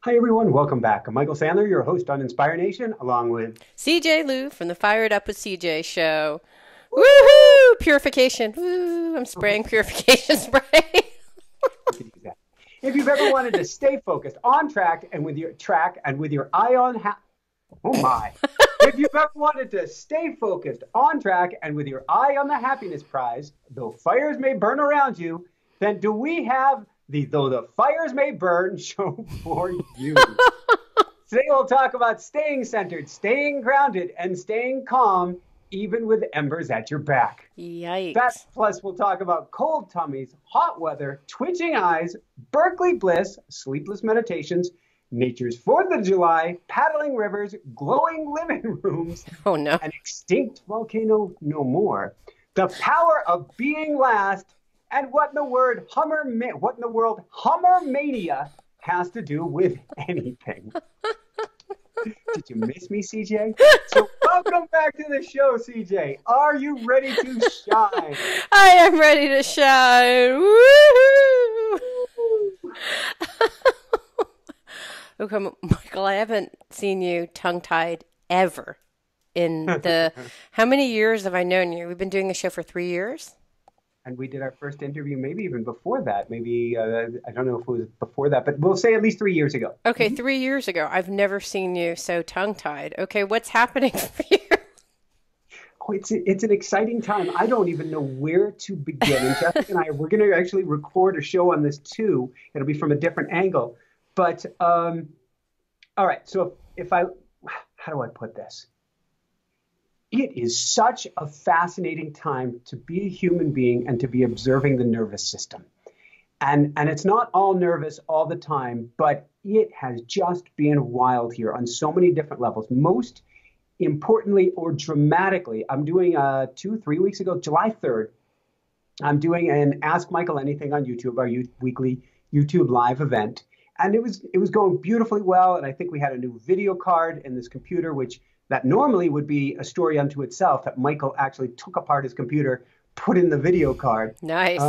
Hi, everyone. Welcome back. I'm Michael Sandler, your host on Inspire Nation, along with. CJ Lou from the Fired Up with CJ show. Woo! Woohoo! Purification. Woo! I'm spraying purification spray. You could use that. If you've ever wanted to stay focused, on track, and with your eye on oh my! If you've ever wanted to stay focused, on track, and with your eye on the happiness prize, though fires may burn around you, then do we have the "Though the Fires May Burn" show for you? Today we'll talk about staying centered, staying grounded, and staying calm, even with embers at your back. That Yikes. plus we'll talk about cold tummies, hot weather, twitching eyes, Berkeley bliss, sleepless meditations, nature's 4th of July, paddling rivers, glowing living rooms, Oh no. an extinct volcano no more, the power of being last, and what in the world hummer-mania has to do with anything. Did you miss me, CJ? So welcome back to the show, CJ. Are you ready to shine? I am ready to shine. Woohoo! Okay, Michael, I haven't seen you tongue-tied ever in the... How many years have I known you? We've been doing the show for 3 years? And we did our first interview maybe even before that. Maybe, I don't know if it was before that, but we'll say at least 3 years ago. Okay, 3 years ago. I've never seen you so tongue-tied. Okay, what's happening for you? Oh, it's an exciting time. I don't even know where to begin. And Jessica and we're going to actually record a show on this too. It'll be from a different angle. But, all right. So how do I put this? It is such a fascinating time to be a human being and to be observing the nervous system. And it's not all nervous all the time, but it has just been wild here on so many different levels. Most importantly or dramatically, I'm doing 3 weeks ago, July 3rd, I'm doing an Ask Michael Anything on YouTube, our weekly YouTube live event. And it was going beautifully well. And I think we had a new video card in this computer, which that normally would be a story unto itself, that Michael actually took apart his computer, put in the video card. Nice.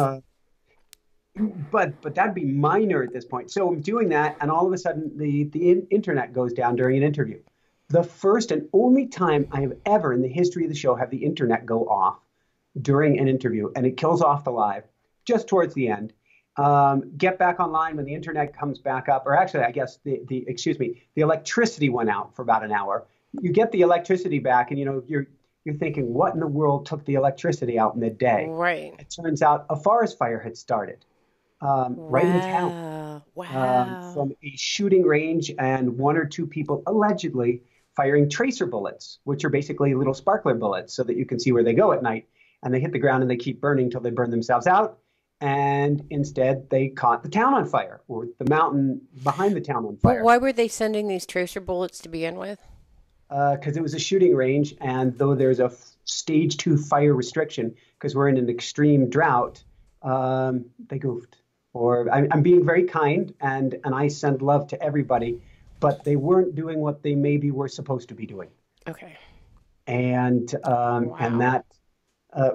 But that'd be minor at this point. So I'm doing that, and all of a sudden the internet goes down during an interview. The first and only time I have ever in the history of the show have the internet go off during an interview, and it kills off the live just towards the end. Get back online when the internet comes back up, or actually, I guess the electricity went out for about an hour. You get the electricity back, and you're thinking, what in the world took the electricity out midday? Right. It turns out a forest fire had started right in town Wow. from a shooting range, and one or two people allegedly firing tracer bullets, which are basically little sparkler bullets so that you can see where they go at night. And they hit the ground and they keep burning till they burn themselves out. And instead, they caught the town on fire, or the mountain behind the town on But fire. why were they sending these tracer bullets to begin with? Because it was a shooting range, and though there's a stage 2 fire restriction, because we're in an extreme drought, they goofed. Or I'm being very kind, and I send love to everybody, but they weren't doing what they maybe were supposed to be doing. Okay. And Wow. that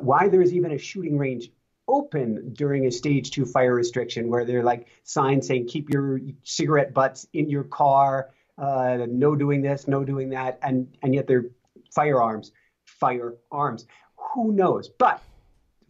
why there is even a shooting range open during a stage 2 fire restriction, where they're like signs saying keep your cigarette butts in your car, no doing this, no doing that, and yet they're firearms. Who knows? But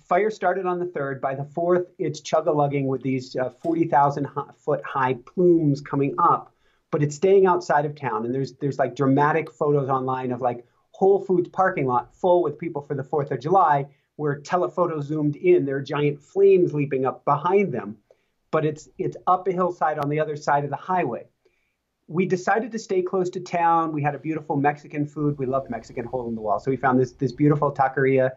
fire started on the 3rd. By the 4th, it's chug-a-lugging with these 40,000 foot high plumes coming up, but it's staying outside of town. And there's like dramatic photos online of like Whole Foods parking lot full with people for the 4th of July, where telephoto zoomed in. There are giant flames leaping up behind them, but it's up a hillside on the other side of the highway. We decided to stay close to town. We had a beautiful Mexican food. We loved Mexican hole in the wall. So we found this beautiful taqueria,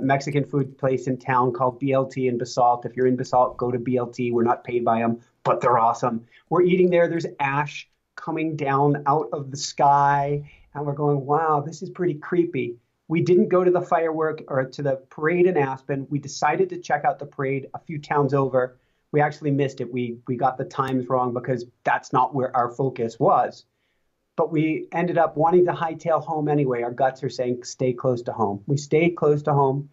Mexican food place in town called BLT in Basalt. If you're in Basalt, go to BLT. We're not paid by them, but they're awesome. We're eating there. There's ash coming down out of the sky. And we're going, wow, this is pretty creepy. We didn't go to the firework or to the parade in Aspen. We decided to check out the parade a few towns over. We actually missed it. We got the times wrong because that's not where our focus was. But we ended up wanting to hightail home anyway. Our guts are saying, stay close to home. We stayed close to home.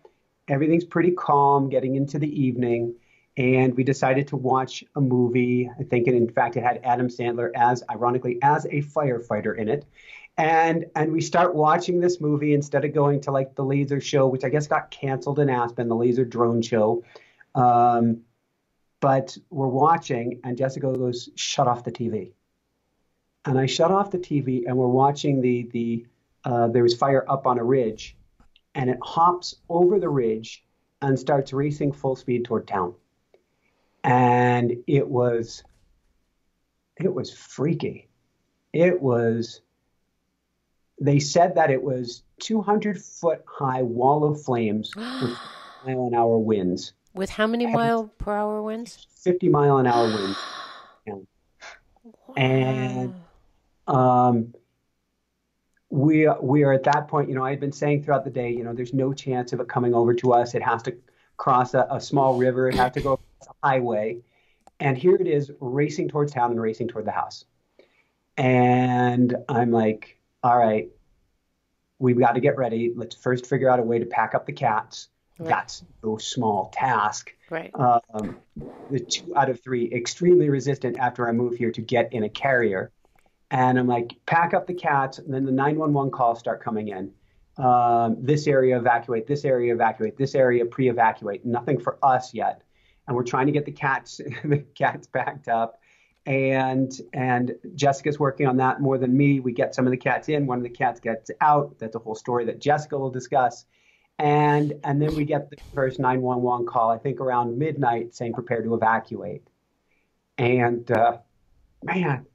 Everything's pretty calm getting into the evening. and we decided to watch a movie. I think, in fact, it had Adam Sandler as, ironically, as a firefighter in it. And we start watching this movie instead of going to like the laser show, which I guess got canceled in Aspen, the laser drone show. Um, but we're watching, and Jessica goes, "Shut off the TV." And I shut off the TV, and we're watching there was fire up on a ridge, and it hops over the ridge and starts racing full speed toward town. And it was freaky. It was, they said that it was 200-foot high wall of flames with mile-an-hour winds. With how many And mile per hour winds? 50-mile-an-hour winds. And um, we are at that point. I had been saying throughout the day, there's no chance of it coming over to us. It has to cross a small river. It has to go across a highway. And here it is racing towards town and racing toward the house. And I'm like, all right, we've got to get ready. Let's first figure out a way to pack up the cats. Right. That's no small task. Right. The 2 out of 3 extremely resistant after I moved here to get in a carrier. And I'm like, pack up the cats. And then the 911 calls start coming in. This area evacuate, this area evacuate, this area pre-evacuate. Nothing for us yet. And we're trying to get the cats packed up. And Jessica's working on that more than me. We get some of the cats in. One of the cats gets out. That's a whole story that Jessica will discuss. And then we get the first 911 call, I think around midnight, saying prepare to evacuate. And man,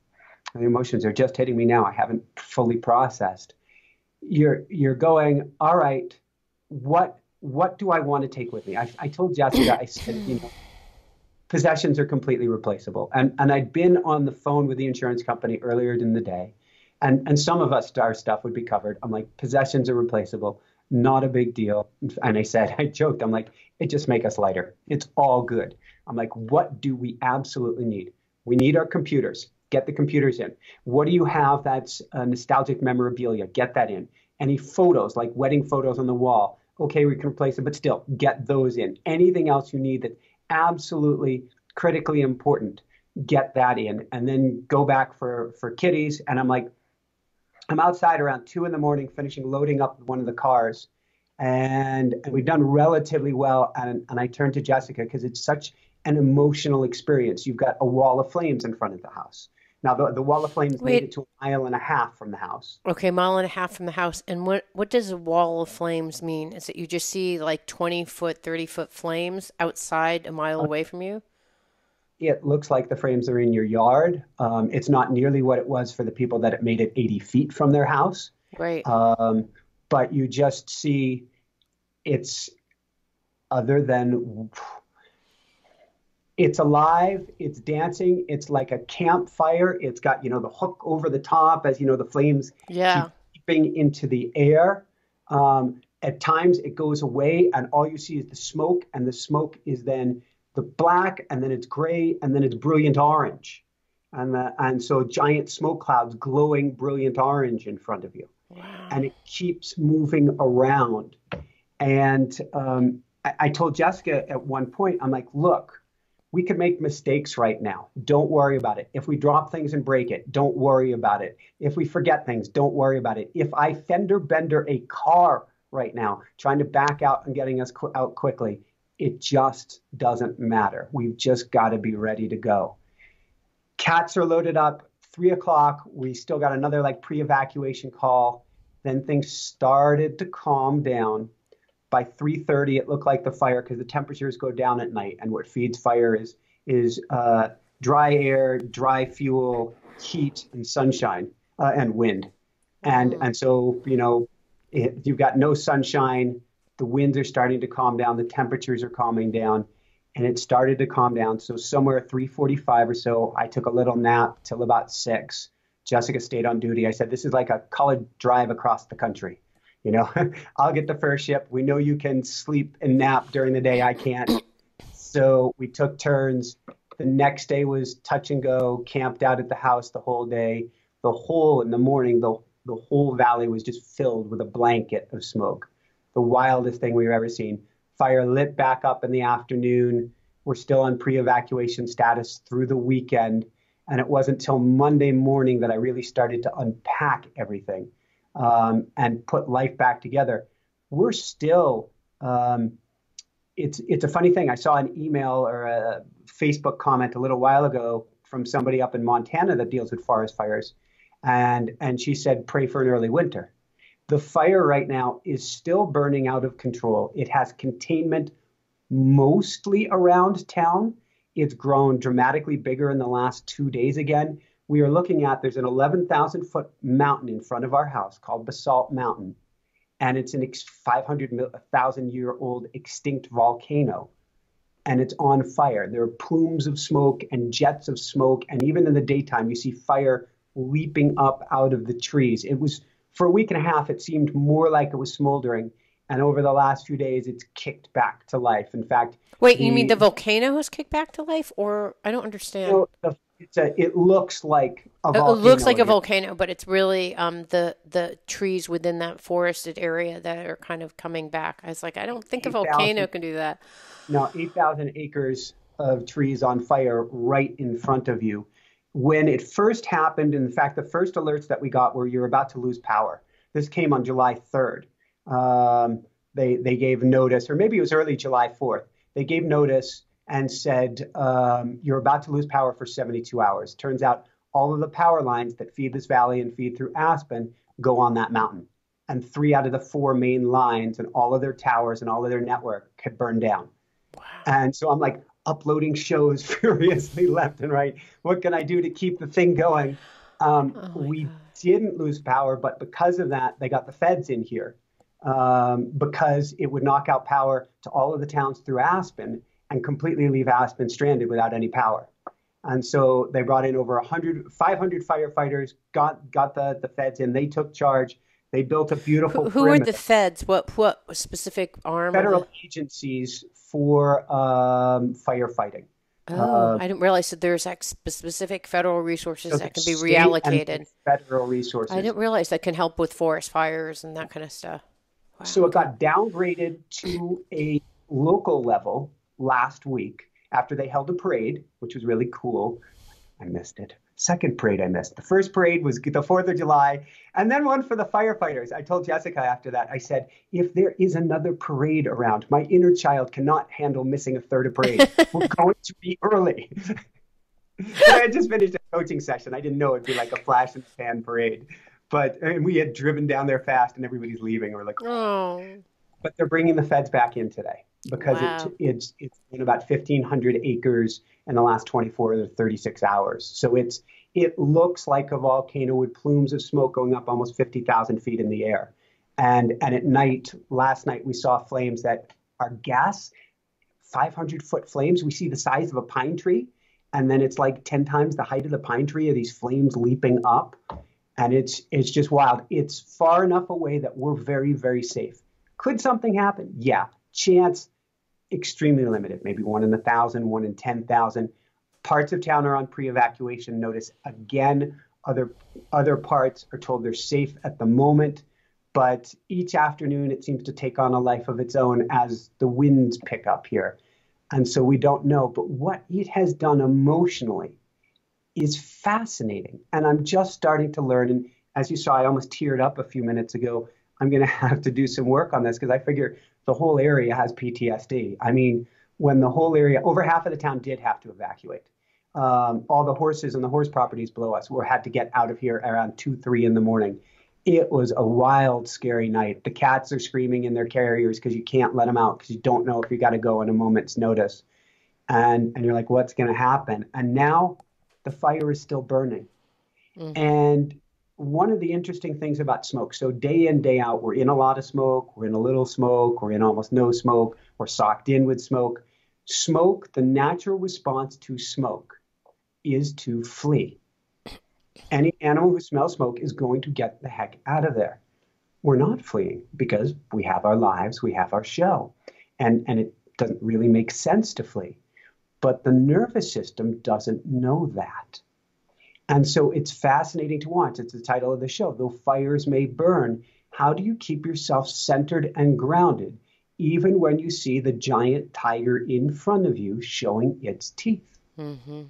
the emotions are just hitting me now. I haven't fully processed. You're going, all right, what do I want to take with me? I told Jessica, I said, possessions are completely replaceable. And I'd been on the phone with the insurance company earlier in the day, and some of our stuff would be covered. I'm like, possessions are replaceable. Not a big deal. And I joked, I'm like, it just make us lighter. It's all good. I'm like, what do we absolutely need? We need our computers. Get the computers in. What do you have that's nostalgic memorabilia? Get that in. Any photos, like wedding photos on the wall? Okay, we can replace them, but still, get those in. Anything else you need that's absolutely critically important, get that in. And then go back for kitties. And I'm like, I'm outside around 2 a.m, finishing loading up one of the cars, and we've done relatively well. And I turned to Jessica because it's such an emotional experience. You've got a wall of flames in front of the house. Now, the wall of flames made it to 1.5 miles from the house. Okay, 1.5 miles from the house. And what does a wall of flames mean? Is it you just see like 20-foot, 30-foot flames outside a mile away from you? It looks like the flames are in your yard. It's not nearly what it was for the people that it made it 80 feet from their house. Right. But you just see it's other than it's alive, it's dancing, it's like a campfire. It's got, the hook over the top as, the flames keep leaping into the air. At times it goes away and all you see is the smoke, and the smoke is then the black, and then it's gray, and then it's brilliant orange. And so giant smoke clouds glowing brilliant orange in front of you. Wow. And it keeps moving around. And I told Jessica at one point, I'm like, look, we could make mistakes right now. Don't worry about it. If we drop things and break it, don't worry about it. If we forget things, don't worry about it. If I fender bender a car right now, trying to back out and getting us out quickly, it just doesn't matter. We've just got to be ready to go. Cats are loaded up. 3:00. We still got another pre-evacuation call. Then things started to calm down. By 3:30, it looked like the fire, because the temperatures go down at night, and what feeds fire is dry air, dry fuel, heat, and sunshine, and wind. And so you've got no sunshine. The winds are starting to calm down. The temperatures are calming down, and it started to calm down. So somewhere at 3:45 or so, I took a little nap till about 6. Jessica stayed on duty. I said, this is like a college drive across the country. I'll get the first shift. We know you can sleep and nap during the day. I can't. So we took turns. The next day was touch and go, camped out at the house the whole day. In the morning, the whole valley was just filled with a blanket of smoke. The wildest thing we've ever seen. Fire lit back up in the afternoon. were still on pre-evacuation status through the weekend. And it wasn't till Monday morning that I really started to unpack everything and put life back together. We're still, it's a funny thing. I saw an email or a Facebook comment a little while ago from somebody up in Montana that deals with forest fires. And she said, pray for an early winter. The fire right now is still burning out of control. It has containment mostly around town. It's grown dramatically bigger in the last 2 days again. We are looking at, there's an 11,000-foot mountain in front of our house called Basalt Mountain. And it's an 500,000-year-old extinct volcano. And it's on fire. There are plumes of smoke and jets of smoke. And even in the daytime, you see fire leaping up out of the trees. It was, for a week and a half, it seemed more like it was smoldering. And over the last few days, it's kicked back to life. In fact, wait, you mean the volcano has kicked back to life? Or I don't understand. It looks like a volcano. It looks like a volcano, but it's really the trees within that forested area that are kind of coming back. I was like, I don't think a volcano can do that. No, 8,000 acres of trees on fire right in front of you. When it first happened, in fact, the first alerts that we got were you're about to lose power. This came on July 3rd. They gave notice, or maybe it was early July 4th. They gave notice and said, you're about to lose power for 72 hours. Turns out all of the power lines that feed this valley and feed through Aspen go on that mountain. And 3 out of the 4 main lines and all of their towers and all of their network had burned down. Wow. And so I'm like uploading shows furiously left and right. What can I do to keep the thing going? We didn't lose power, but because of that, they got the feds in here because it would knock out power to all of the towns through Aspen and completely leave Aspen stranded without any power. And so they brought in over 500 firefighters, got the feds in. They took charge. They built a beautiful Who are the feds? What specific arm? Federal agencies for firefighting. Oh, I didn't realize that there's specific federal resources that can be reallocated. Federal resources. I didn't realize that can help with forest fires and that kind of stuff. Wow. So it got downgraded to a local level last week after they held a parade, which was really cool. I missed it. Second parade I missed. The first parade was the 4th of July, and then one for the firefighters. I told Jessica after that, I said, if there is another parade around, my inner child cannot handle missing a third of parade. We're going to be early. I had just finished a coaching session. I didn't know it'd be like a flash in the pan parade. And we had driven down there fast and everybody's leaving. We're like, oh. But they're bringing the feds back in today because it's been about 1,500 acres in the last 24 to 36 hours. So it looks like a volcano with plumes of smoke going up almost 50,000 feet in the air. And at night, last night, we saw flames that are 500-foot flames. We see the size of a pine tree. And then it's like 10 times the height of the pine tree of these flames leaping up. And it's just wild. It's far enough away that we're very, very safe. Could something happen? Yeah. Chance, extremely limited. Maybe 1 in 1,000, 1 in 10,000. Parts of town are on pre-evacuation notice. Again, other parts are told they're safe at the moment. But each afternoon, it seems to take on a life of its own as the winds pick up here. And so we don't know. But what it has done emotionally is fascinating. And I'm just starting to learn. And as you saw, I almost teared up a few minutes ago. I'm going to have to do some work on this because I figure the whole area has PTSD. I mean, when the whole area, over half of the town did have to evacuate. All the horses and the horse properties below us had to get out of here around 2, 3 in the morning. It was a wild, scary night. The cats are screaming in their carriers because you can't let them out because you don't know if you got to go on a moment's notice. And you're like, what's going to happen? And now the fire is still burning. Mm-hmm. And one of the interesting things about smoke, so day in, day out, we're in a lot of smoke, we're in a little smoke, we're in almost no smoke, we're socked in with smoke. Smoke, the natural response to smoke is to flee. Any animal who smells smoke is going to get the heck out of there. We're not fleeing because we have our lives, we have our show, and it doesn't really make sense to flee. But the nervous system doesn't know that. And so it's fascinating to watch. It's the title of the show. Though fires may burn, how do you keep yourself centered and grounded even when you see the giant tiger in front of you showing its teeth. Mm-hmm.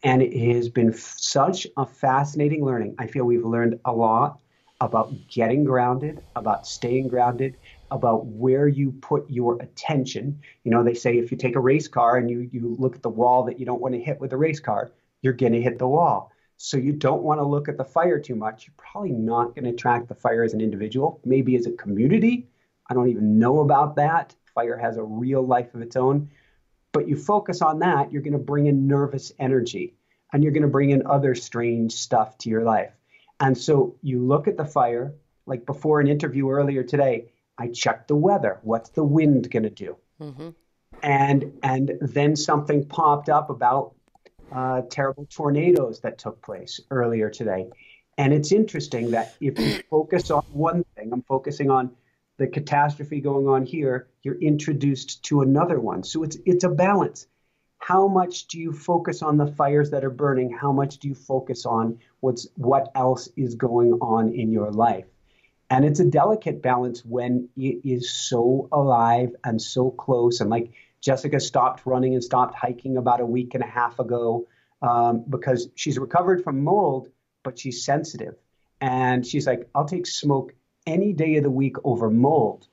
And it has been such a fascinating learning. I feel we've learned a lot about getting grounded, about staying grounded, about where you put your attention. You know, they say if you take a race car and you look at the wall that you don't want to hit with a race car, you're going to hit the wall. So you don't want to look at the fire too much. You're probably not going to track the fire as an individual, maybe as a community. I don't even know about that. Fire has a real life of its own. But you focus on that, you're going to bring in nervous energy and you're going to bring in other strange stuff to your life. And so you look at the fire, like before an interview earlier today, I checked the weather. What's the wind going to do? Mm-hmm. And then something popped up about terrible tornadoes that took place earlier today. And it's interesting that if you focus on one thing, I'm focusing on the catastrophe going on here, you're introduced to another one. So it's a balance. How much do you focus on the fires that are burning? How much do you focus on what else is going on in your life? And it's a delicate balance when it is so alive and so close. And like Jessica stopped running and stopped hiking about a week and a half ago because she's recovered from mold, but she's sensitive. And she's like, I'll take smoke any day of the week over mold.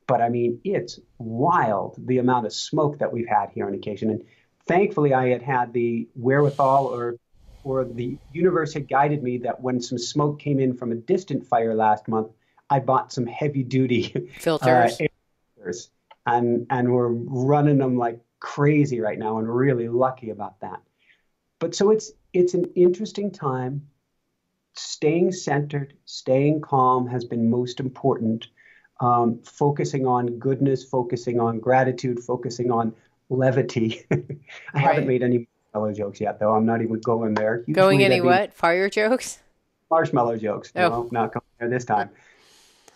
But I mean, it's wild the amount of smoke that we've had here on occasion. And thankfully, I had the wherewithal or the universe had guided me that when some smoke came in from a distant fire last month, I bought some heavy duty Filters. air filters and we're running them like crazy right now and really lucky about that. But so it's an interesting time. Staying centered, staying calm has been most important. Focusing on goodness, focusing on gratitude, focusing on levity. I haven't Right. made any marshmallow jokes yet, though. I'm not even going there. Going Usually any that'd be what? Fire jokes? marshmallow jokes. Oh, No, not going there this time.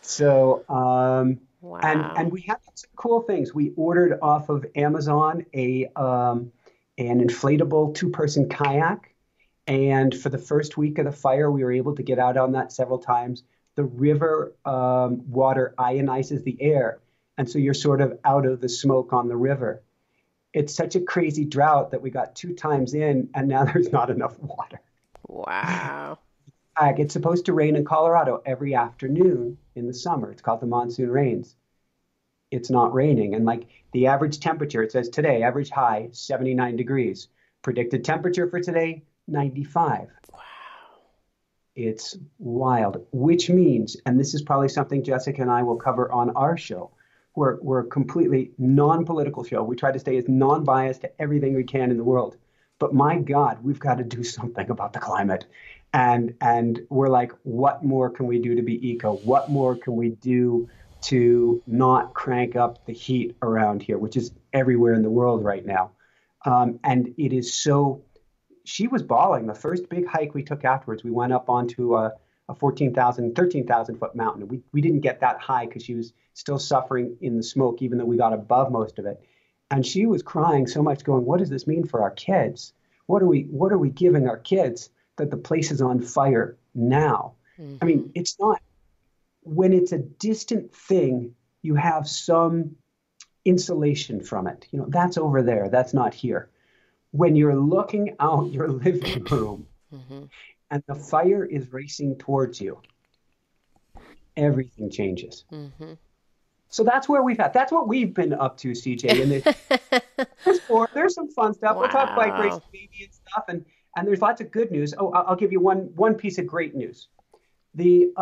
So, and wow. we had some cool things. We ordered off of Amazon an inflatable two-person kayak, and for the first week of the fire, we were able to get out on that several times. The river water ionizes the air, and so you're sort of out of the smoke on the river. It's such a crazy drought that we got two times in, and now there's not enough water. Wow. It's supposed to rain in Colorado every afternoon in the summer. It's called the monsoon rains. It's not raining. And like the average temperature, it says today, average high, 79 degrees. Predicted temperature for today, 95. It's wild, which means, and this is probably something Jessica and I will cover on our show. We're a completely non-political show. We try to stay as non-biased to everything we can in the world. But my God, we've got to do something about the climate. And we're like, what more can we do to be eco? What more can we do to not crank up the heat around here, which is everywhere in the world right now? And it is so, she was bawling. The first big hike we took afterwards, we went up onto a 14,000, 13,000 foot mountain. We didn't get that high because she was still suffering in the smoke, even though we got above most of it. And she was crying so much, going, what does this mean for our kids? What are we giving our kids that the place is on fire now? I Mm-hmm. mean, it's not, when it's a distant thing, you have some insulation from it. You know, that's over there. That's not here. When you're looking out your living room Mm-hmm. and the fire is racing towards you, everything changes. Mm-hmm. So that's what we've been up to, CJ. And there's some fun stuff. We'll talk bike racing Wow. maybe and stuff, and there's lots of good news. Oh, I'll give you one piece of great news. The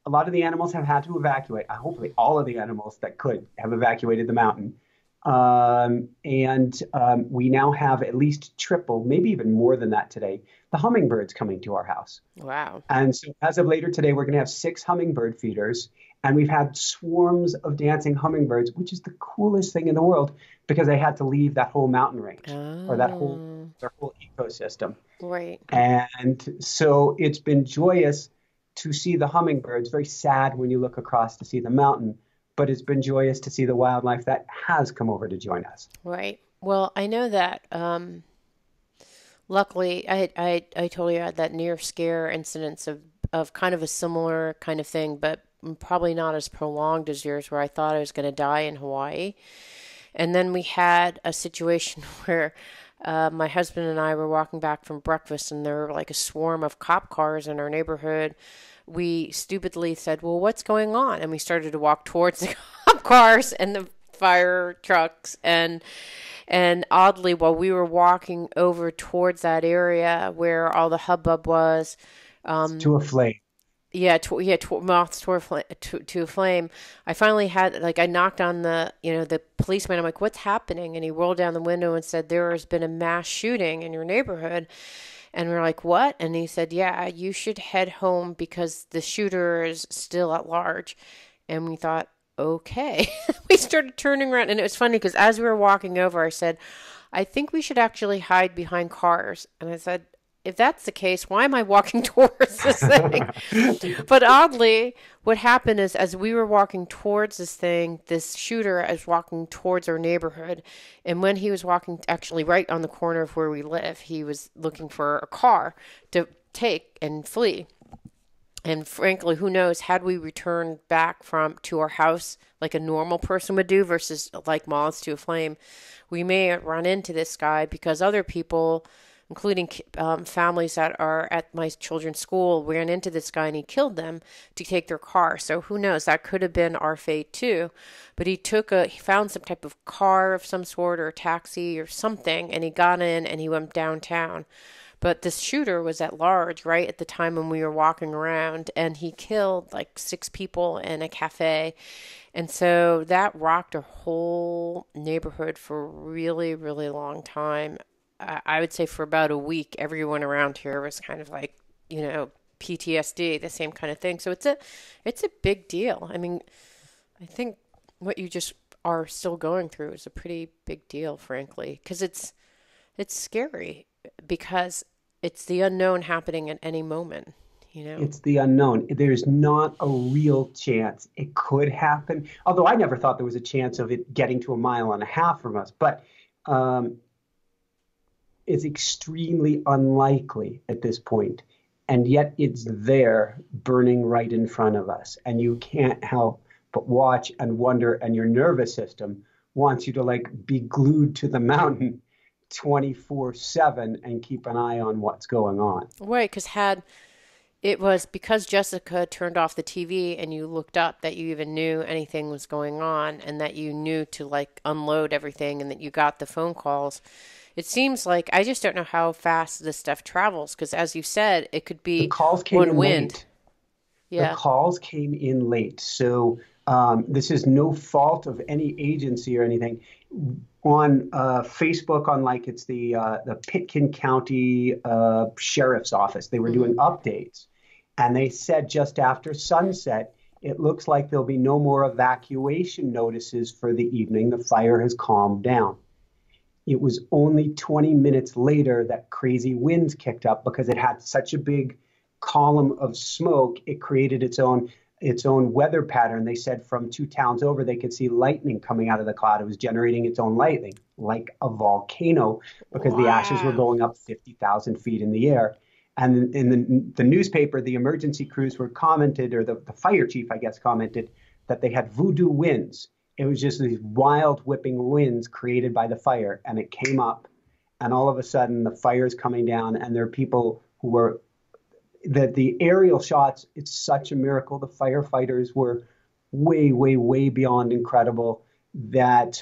A lot of the animals have had to evacuate. Hopefully, all of the animals that could have evacuated the mountain. And we now have at least triple, maybe even more than that today, the hummingbirds coming to our house. Wow. And so as of later today, we're going to have 6 hummingbird feeders. And we've had swarms of dancing hummingbirds, which is the coolest thing in the world because they had to leave that whole mountain range or Oh, their whole ecosystem. right. And so it's been joyous to see the hummingbirds, very sad when you look across to see the mountain, but it's been joyous to see the wildlife that has come over to join us. Right. Well, I know that luckily I told you I had that near scare incidents of kind of a similar kind of thing, but probably not as prolonged as yours, where I thought I was going to die in Hawaii. And then we had a situation where my husband and I were walking back from breakfast, and there were like a swarm of cop cars in our neighborhood. We stupidly said, well, what's going on? And we started to walk towards the cop cars and the fire trucks. And oddly, while we were walking over towards that area where all the hubbub was, To a flame. yeah, moths to a flame. I finally had, like, I knocked on the policeman. I'm like, what's happening? And he rolled down the window and said, there has been a mass shooting in your neighborhood. And we're like, what? And he said, yeah, you should head home because the shooter is still at large. And we thought, okay. We started turning around. And it was funny because as we were walking over, I said, I think we should actually hide behind cars. And I said, if that's the case, why am I walking towards this thing? But oddly, what happened is as we were walking towards this thing, this shooter was walking towards our neighborhood. And when he was walking actually right on the corner of where we live, he was looking for a car to take and flee. And frankly, who knows, had we returned back to our house like a normal person would do versus like moths to a flame, we may run into this guy because other people, including families that are at my children's school, ran into this guy and he killed them to take their car. So who knows? That could have been our fate too. But he found some type of car of some sort or a taxi or something, and he got in and he went downtown. But this shooter was at large right at the time when we were walking around, and he killed like 6 people in a cafe. And so that rocked our whole neighborhood for a really, really long time. I would say for about a week, everyone around here was kind of like, PTSD, the same kind of thing. So it's a big deal. I mean, I think what you just are still going through is a pretty big deal, frankly, because it's scary because it's the unknown happening at any moment. It's the unknown. There's not a real chance it could happen. Although I never thought there was a chance of it getting to 1.5 miles from us. But it's extremely unlikely at this point. And yet it's there burning right in front of us. And you can't help but watch and wonder. And your nervous system wants you to like be glued to the mountain 24/7 and keep an eye on what's going on. Right, because Jessica turned off the TV and you looked up that you even knew anything was going on and that you knew to like unload everything and that you got the phone calls. It seems like I just don't know how fast this stuff travels because, as you said, it could be the calls came one in wind. Late. Yeah. The calls came in late. So this is no fault of any agency or anything. On Facebook, on like it's the Pitkin County Sheriff's Office, they were doing updates. And they said just after sunset, it looks like there'll be no more evacuation notices for the evening. The fire has calmed down. It was only 20 minutes later that crazy winds kicked up because it had such a big column of smoke. It created its own weather pattern. They said from 2 towns over, they could see lightning coming out of the cloud. It was generating its own lightning, like a volcano, because the ashes were going up 50,000 feet in the air. And in the newspaper, the emergency crews were commented, or the fire chief, I guess, commented that they had voodoo winds. It was just these wild whipping winds created by the fire. And it came up, and all of a sudden the fire is coming down, and there are people who were, the aerial shots, it's such a miracle. The firefighters were way, way, way beyond incredible that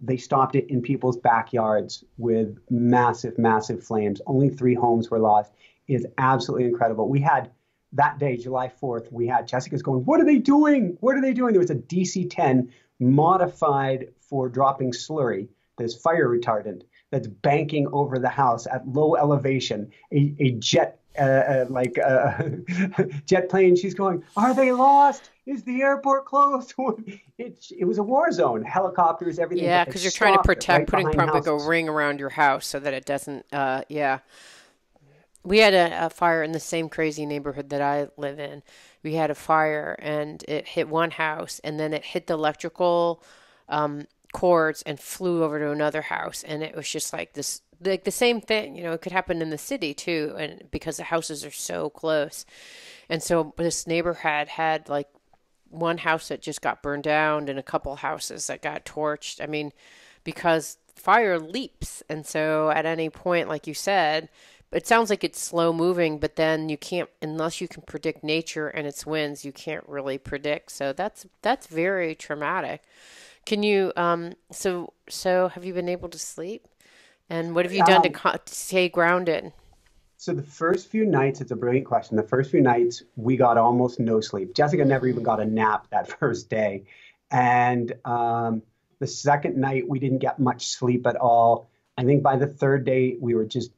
they stopped it in people's backyards with massive, massive flames. Only 3 homes were lost. It is absolutely incredible. We had that day, July 4th, we had Jessica's going, what are they doing? What are they doing? There was a DC-10 modified for dropping slurry. There's fire retardant that's banking over the house at low elevation. A jet jet plane. She's going, are they lost? Is the airport closed? It was a war zone. Helicopters, everything. Yeah, because you're trying to protect, putting probably a ring around your house so that it doesn't. Yeah. We had a fire in the same crazy neighborhood that I live in. We had a fire and it hit one house and then it hit the electrical cords and flew over to another house. And it was just like this, like the same thing, it could happen in the city too. And because the houses are so close. And so this neighbor had like one house that just got burned down and a couple houses that got torched. I mean, because fire leaps. And so at any point, like you said, it sounds like it's slow moving, but then you can't, unless you can predict nature and its winds, you can't really predict. So that's very traumatic. Can you, so have you been able to sleep? And what have you done to, Um, to stay grounded? so the first few nights, it's a brilliant question. The first few nights, we got almost no sleep. Jessica never even got a nap that first day. And the second night, we didn't get much sleep at all. I think by the third day, we were just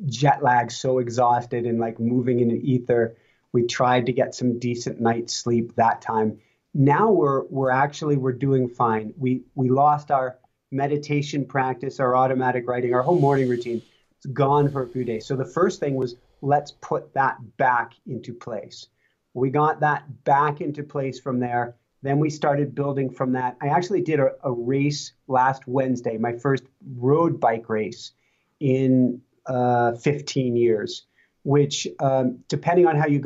jet lagged, so exhausted and like moving in an ether. We tried to get some decent night's sleep that time. Now we're doing fine. We lost our meditation practice, our automatic writing, our whole morning routine. It's gone for a few days. So the first thing was let's put that back into place. We got that back into place from there. Then we started building from that. I actually did a race last Wednesday, my first road bike race in 15 years, which depending on how you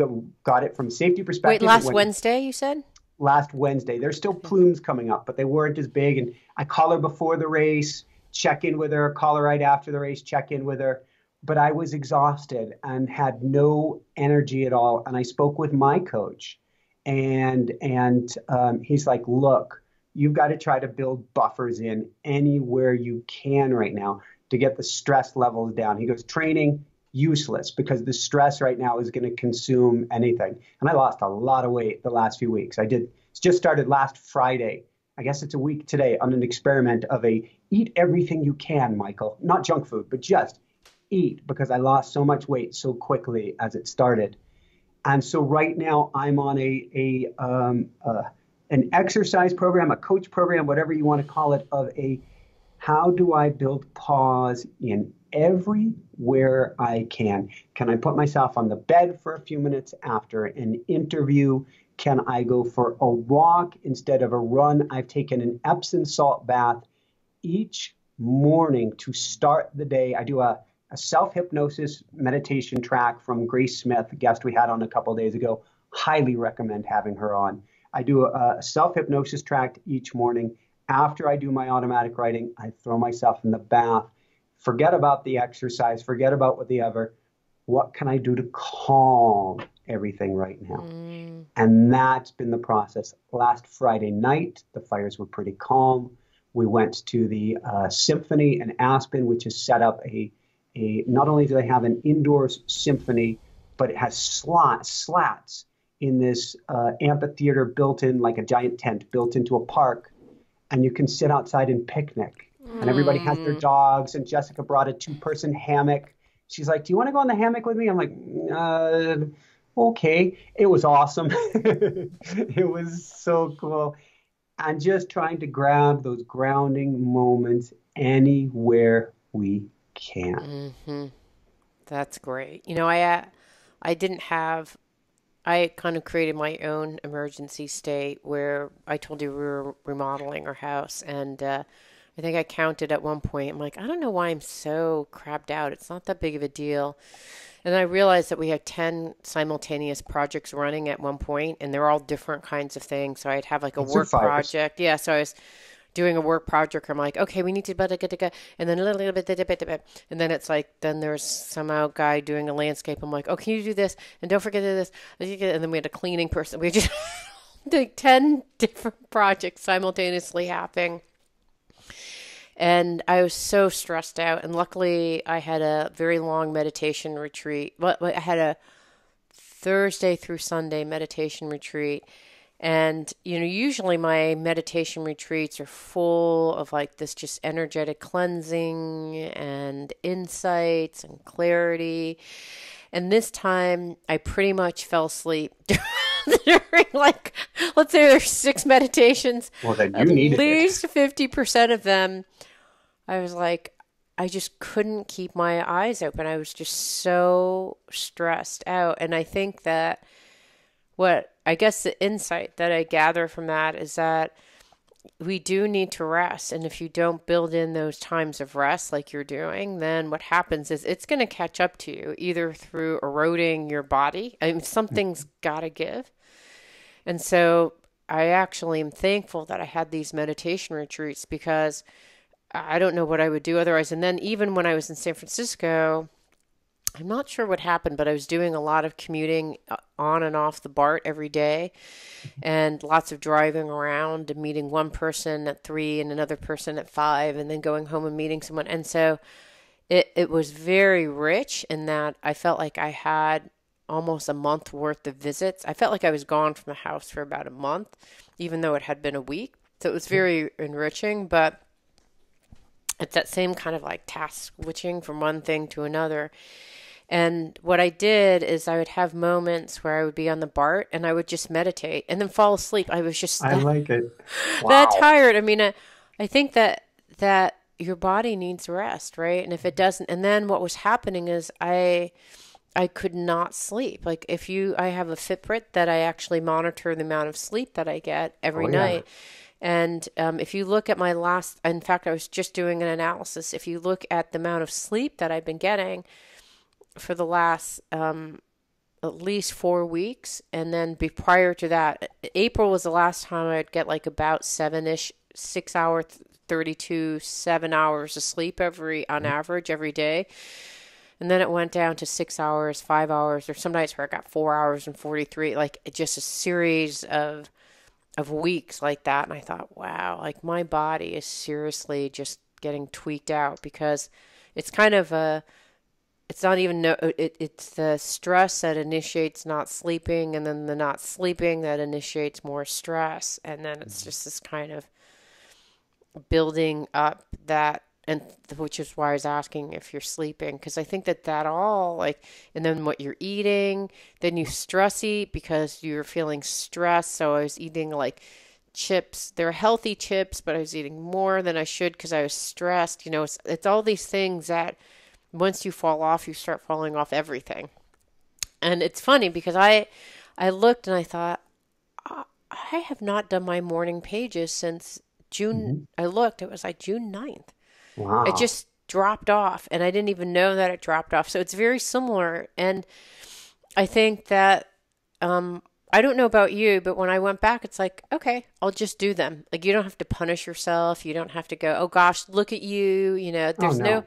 got it from a safety Wait, perspective, it last went Wednesday, you said? last Wednesday. There's still Okay. plumes coming up, but they weren't as big. And I call her before the race, check in with her, call her right after the race, check in with her. But I was exhausted and had no energy at all. And I spoke with my coach, and he's like, "Look, you've got to try to build buffers in anywhere you can right now to get the stress levels down." He goes, "Training useless because the stress right now is going to consume anything." And I lost a lot of weight the last few weeks. It's just started last Friday. I guess it's a week today on an experiment of a eat everything you can, Michael. Not junk food, but just eat because I lost so much weight so quickly as it started. And so right now I'm on an exercise program, a coach program, whatever you want to call it, of a how do I build pause in everywhere I can? Can I put myself on the bed for a few minutes after an interview? Can I go for a walk instead of a run? I've taken an Epsom salt bath each morning to start the day. I do a self-hypnosis meditation track from Grace Smith, a guest we had on a couple of days ago. Highly recommend having her on. I do a self-hypnosis track each morning. After I do my automatic writing, I throw myself in the bath. Forget about the exercise, forget about whatever. What can I do to calm everything right now? Mm, And that's been the process. Last Friday night, the fires were pretty calm. We went to the symphony in Aspen, which has set up not only do they have an indoor symphony, but it has slats in this amphitheater built in like a giant tent built into a park, and you can sit outside and picnic. And everybody has their mm, dogs. And Jessica brought a two-person hammock. She's like, "Do you want to go on the hammock with me?" I'm like, "Okay." It was awesome. It was so cool. And just trying to grab those grounding moments anywhere we can. hmm. That's great. I didn't have, I kind of created my own emergency state where I told you we were remodeling our house. And I think I counted at one point, I'm like, I don't know why I'm so crabbed out. It's not that big of a deal. And then I realized that we had 10 simultaneous projects running at one point, and they're all different kinds of things. So I'd have like a These are work fires. project. Yeah, so I was doing a work project. I'm like, okay, we need to, and then a little bit, and then it's like, then there's somehow guy doing a landscape. I'm like, oh, can you do this? And don't forget to do this. And then we had a cleaning person. We just like 10 different projects simultaneously happening. And I was so stressed out. And luckily, I had a very long meditation retreat. Well, I had a Thursday through Sunday meditation retreat. And, usually my meditation retreats are full of like this just energetic cleansing and insights and clarity. And this time I pretty much fell asleep during like, let's say there's 6 meditations, Well, then you at needed it. least 50% of them I was like, I just couldn't keep my eyes open. I was just so stressed out. And I think that what I guess the insight that I gather from that is that we do need to rest. And if you don't build in those times of rest like you're doing, then what happens is it's going to catch up to you either through eroding your body. I mean, something's got to give. And so I actually am thankful that I had these meditation retreats because I don't know what I would do otherwise. And then even when I was in San Francisco, I'm not sure what happened, but I was doing a lot of commuting on and off the BART every day and lots of driving around and meeting one person at 3 and another person at 5 and then going home and meeting someone. And so it was very rich in that I felt like I had almost a month worth of visits. I felt like I was gone from the house for about a month, even though it had been a week. So it was very enriching, but it's that same kind of like task switching from one thing to another. And what I did is I would have moments where I would be on the BART and I would just meditate and then fall asleep. I was just I like it. that Wow. tired. I mean, I think that your body needs rest, right? And if it doesn't, and then what was happening is I could not sleep. Like I have a Fitbit that I actually monitor the amount of sleep that I get every Oh yeah. night. And if you look at in fact, I was just doing an analysis. If you look at the amount of sleep that I've been getting for the last at least 4 weeks, and then prior to that, April was the last time I'd get like about 6 hour, 32, 7 hours of sleep on average every day. And then it went down to 6 hours, 5 hours, or some nights where I got 4 hours and 43, like just a series of weeks like that. And I thought, wow, like my body is seriously just getting tweaked out because it's kind of it's not even, it's the stress that initiates not sleeping and then the not sleeping that initiates more stress. And then it's just this kind of building up that, and which is why I was asking if you're sleeping, because I think that all like, and then what you're eating, then you stress eat because you're feeling stressed. So I was eating like chips. They're healthy chips, but I was eating more than I should because I was stressed. It's all these things that once you fall off, you start falling off everything. And it's funny because I looked and I thought, I have not done my morning pages since June. Mhm. I looked, it was like June 9th. It Wow. just dropped off and I didn't even know that it dropped off. So it's very similar. And I think that, I don't know about you, but when I went back, it's like, okay, I'll just do them. Like you don't have to punish yourself. You don't have to go, oh gosh, look at you. Oh There's no no.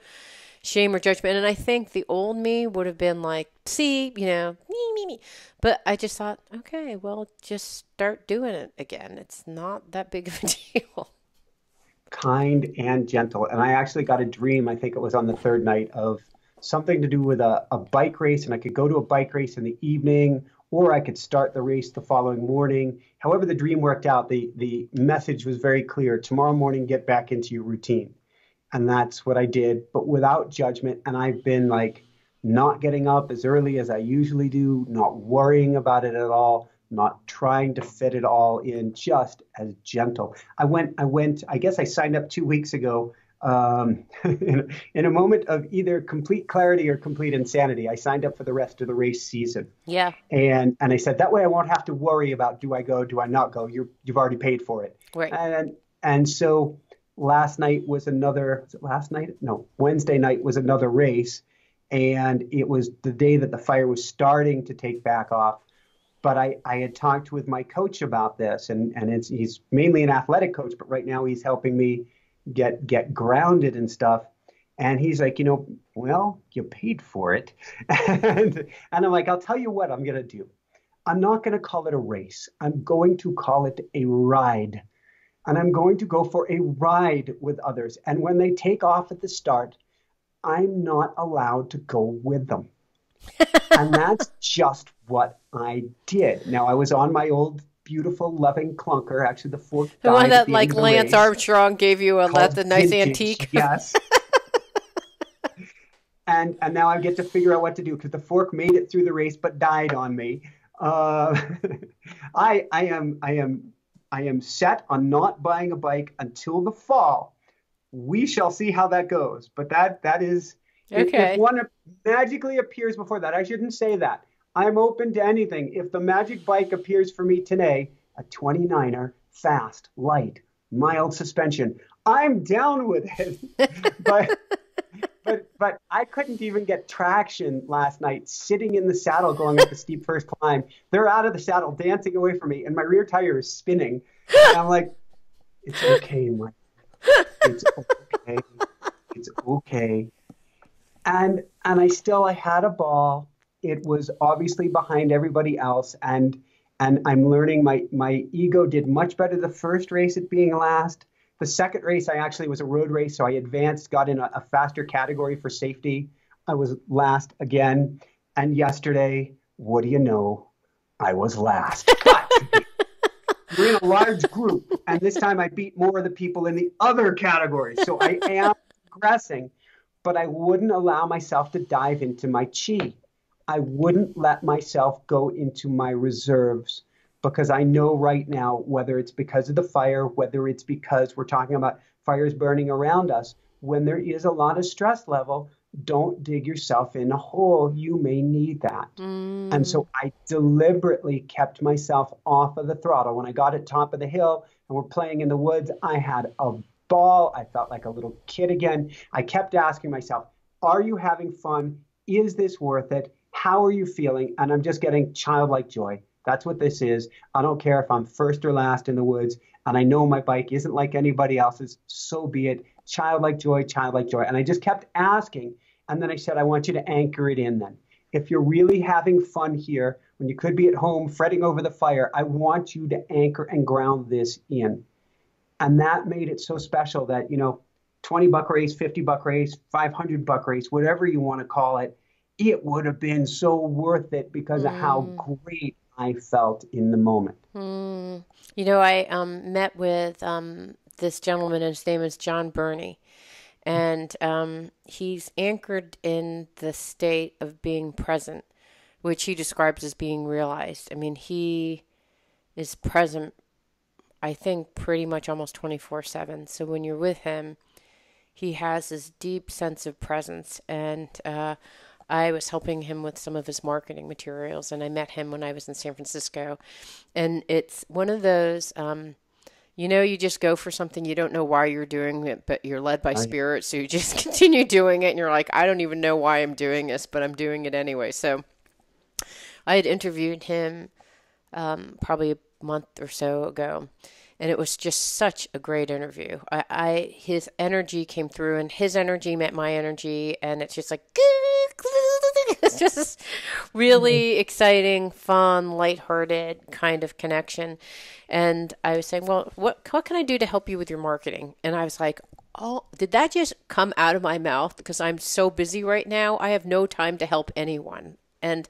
shame or judgment. And I think the old me would have been like, see, me. But I just thought, okay, well, just start doing it again. It's not that big of a deal. Kind and gentle. And I actually got a dream, I think it was on the third night, of something to do with a bike race. And I could go to a bike race in the evening, or I could start the race the following morning. However, the dream worked out, the message was very clear. Tomorrow morning, get back into your routine. And that's what I did, but without judgment. And I've been like not getting up as early as I usually do, not worrying about it at all, not trying to fit it all in, just as gentle. I guess I signed up 2 weeks ago, in a moment of either complete clarity or complete insanity. I signed up for the rest of the race season. Yeah, And I said, that way I won't have to worry about, do I go, do I not go? You've already paid for it. right. And so last night was another, was it last night? No, Wednesday night was another race. And it was the day that the fire was starting to take back off. But I had talked with my coach about this, and he's mainly an athletic coach, but right now he's helping me get grounded and stuff. And he's like, well, you paid for it. And I'm like, I'll tell you what I'm going to do. I'm not going to call it a race. I'm going to call it a ride. And I'm going to go for a ride with others. And when they take off at the start, I'm not allowed to go with them. And that's just what I did. Now, I was on my old, beautiful, loving clunker. Actually, the fork The one died at that the end like of the Lance race, Armstrong gave you called the nice vintage. antique. Yes. And now I get to figure out what to do because the fork made it through the race but died on me. Uh, I am set on not buying a bike until the fall. We shall see how that goes. But that is, if Okay. one magically appears before that, I shouldn't say that. I'm open to anything. If the magic bike appears for me today, a 29er, fast, light, mild suspension, I'm down with it. But but I couldn't even get traction last night sitting in the saddle going up a steep first climb. They're out of the saddle dancing away from me and my rear tire is spinning. And I'm like, it's okay, Mike. It's okay. It's okay. And I had a ball. It was obviously behind everybody else, and I'm learning my ego did much better the first race at being last. The second race I actually was a road race, so I advanced, got in a faster category for safety. I was last again, and yesterday, what do you know? I was last. But we're in a large group, and this time I beat more of the people in the other categories. So I am progressing, but I wouldn't allow myself to dive into my chi. I wouldn't let myself go into my reserves because I know right now, whether it's because of the fire, whether it's because we're talking about fires burning around us, when there is a lot of stress level, don't dig yourself in a hole. You may need that. And so I deliberately kept myself off of the throttle. When I got at top of the hill and we're playing in the woods, I had a ball. I felt like a little kid again. I kept asking myself, are you having fun? Is this worth it? How are you feeling? And I'm just getting childlike joy. That's what this is. I don't care if I'm first or last in the woods. And I know my bike isn't like anybody else's. So be it. Childlike joy, childlike joy. And I just kept asking. And then I said, I want you to anchor it in then. If you're really having fun here, when you could be at home fretting over the fire, I want you to anchor and ground this in. And that made it so special that, $20 race, $50 race, $500 race, whatever you want to call it, it would have been so worth it because of how great I felt in the moment. I met with this gentleman, and his name is John Burney. And he's anchored in the state of being present, which he describes as being realized. I mean, he is present, I think, pretty much almost 24/7. So when you're with him, he has this deep sense of presence. And I was helping him with some of his marketing materials, and I met him when I was in San Francisco. And it's one of those... you just go for something, you don't know why you're doing it, but you're led by spirit. So you just continue doing it and you're like, I don't even know why I'm doing this, but I'm doing it anyway. So I had interviewed him probably a month or so ago, and it was just such a great interview. His energy came through, and his energy met my energy, and it's just like, it's just this really exciting, fun, lighthearted kind of connection. And I was saying, well, what can I do to help you with your marketing? And I was like, oh, did that just come out of my mouth? Because I'm so busy right now. I have no time to help anyone. And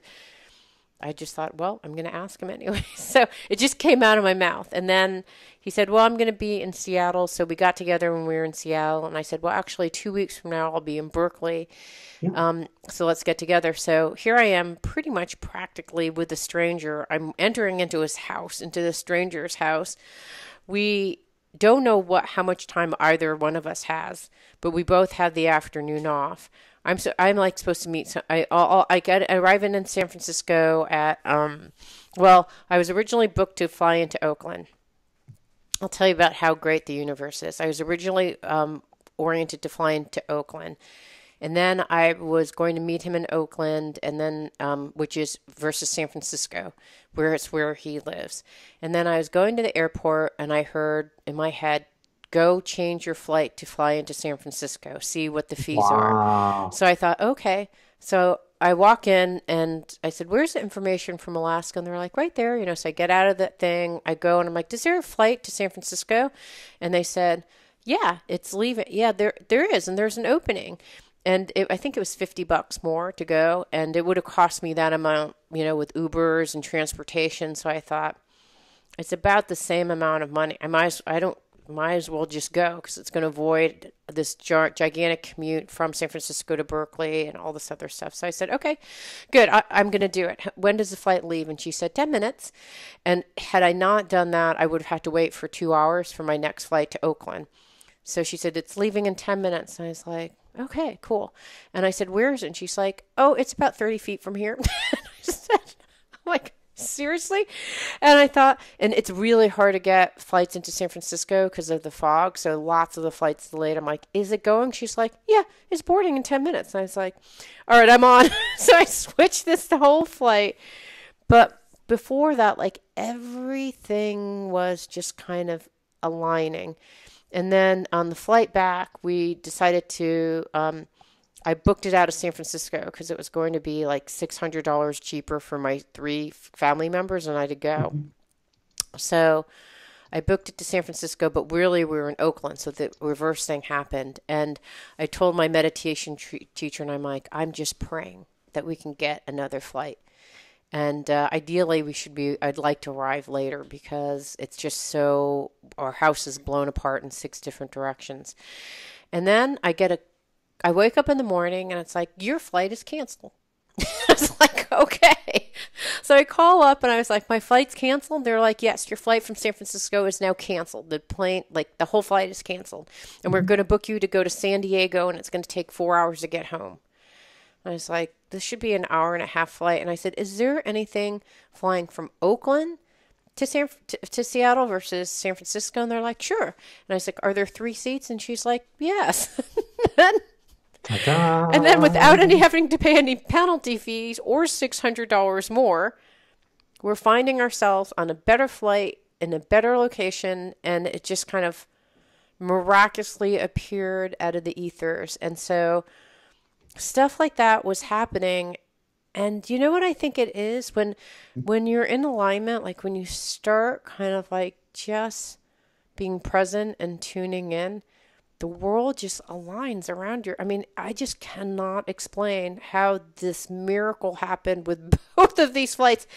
I just thought, well, I'm going to ask him anyway. So it just came out of my mouth. And then he said, well, I'm going to be in Seattle. So we got together when we were in Seattle. And I said, well, actually, 2 weeks from now, I'll be in Berkeley. Yeah. So let's get together. So here I am pretty much practically with a stranger. I'm entering into his house, into the stranger's house. We don't know how much time either one of us has, but we both have the afternoon off. I'm like supposed to meet. I arrive in San Francisco at I was originally booked to fly into Oakland. I'll tell you about how great the universe is. I was originally oriented to fly into Oakland, and then I was going to meet him in Oakland, and then which is versus San Francisco, where he lives. And then I was going to the airport, and I heard in my head, go change your flight to fly into San Francisco, see what the fees are. So I thought, okay. So I walk in and I said, where's the information from Alaska? And they're like, right there. So I get out of that thing. I go and I'm like, is there a flight to San Francisco? And they said, yeah, it's leaving. Yeah, there is. And there's an opening. And I think it was $50 more to go. And it would have cost me that amount, with Ubers and transportation. So I thought, it's about the same amount of money. I might as well just go because it's going to avoid this gigantic commute from San Francisco to Berkeley and all this other stuff. So I said, okay, good. I'm going to do it. When does the flight leave? And she said 10 minutes. And had I not done that, I would have had to wait for 2 hours for my next flight to Oakland. So she said, it's leaving in 10 minutes. And I was like, okay, cool. And I said, where is it? And she's like, oh, it's about 30 feet from here. I said, I'm like, Seriously? And I thought, and it's really hard to get flights into San Francisco because of the fog. So lots of the flights delayed. I'm like, is it going? She's like, yeah, it's boarding in 10 minutes. And I was like, all right, I'm on. So I switched this the whole flight. But before that, like everything was just kind of aligning. And then on the flight back, we decided to, I booked it out of San Francisco because it was going to be like $600 cheaper for my three family members and I to go. Mhm. So I booked it to San Francisco, but really we were in Oakland, so the reverse thing happened. And I told my meditation teacher, and I'm like, I'm just praying that we can get another flight. And ideally, I'd like to arrive later because it's just so, our house is blown apart in six different directions. And then I wake up in the morning and it's like, your flight is canceled. I was like, okay. So I call up and I was like, my flight's canceled. They're like, yes, your flight from San Francisco is now canceled. The plane, like the whole flight is canceled. And we're Mhm. going to book you to go to San Diego and it's going to take 4 hours to get home. I was like, this should be an hour and a half flight. And I said, is there anything flying from Oakland to Seattle versus San Francisco? And they're like, sure. And I was like, are there 3 seats? And she's like, yes. And then Ta-da! without any having to pay any penalty fees or $600 more, we're finding ourselves on a better flight in a better location. And it just kind of miraculously appeared out of the ethers. And so stuff like that was happening. And you know what I think it is when you're in alignment, like when you start kind of like just being present and tuning in, the world just aligns around I mean, I just cannot explain how this miracle happened with both of these flights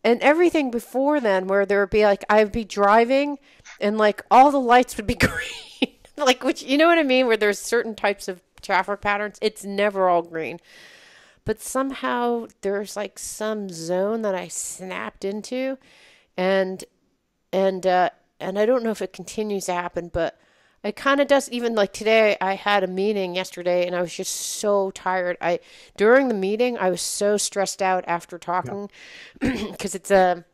and everything before then, where there would be like, I'd be driving and like all the lights would be green, like, which, you know what I mean? Where there's certain types of traffic patterns, it's never all green. But somehow there's like some zone that I snapped into and, and I don't know if it continues to happen, but it kind of does. Even like today, I had a meeting yesterday and I was just so tired. During the meeting, I was so stressed out after Yeah. talking because it's a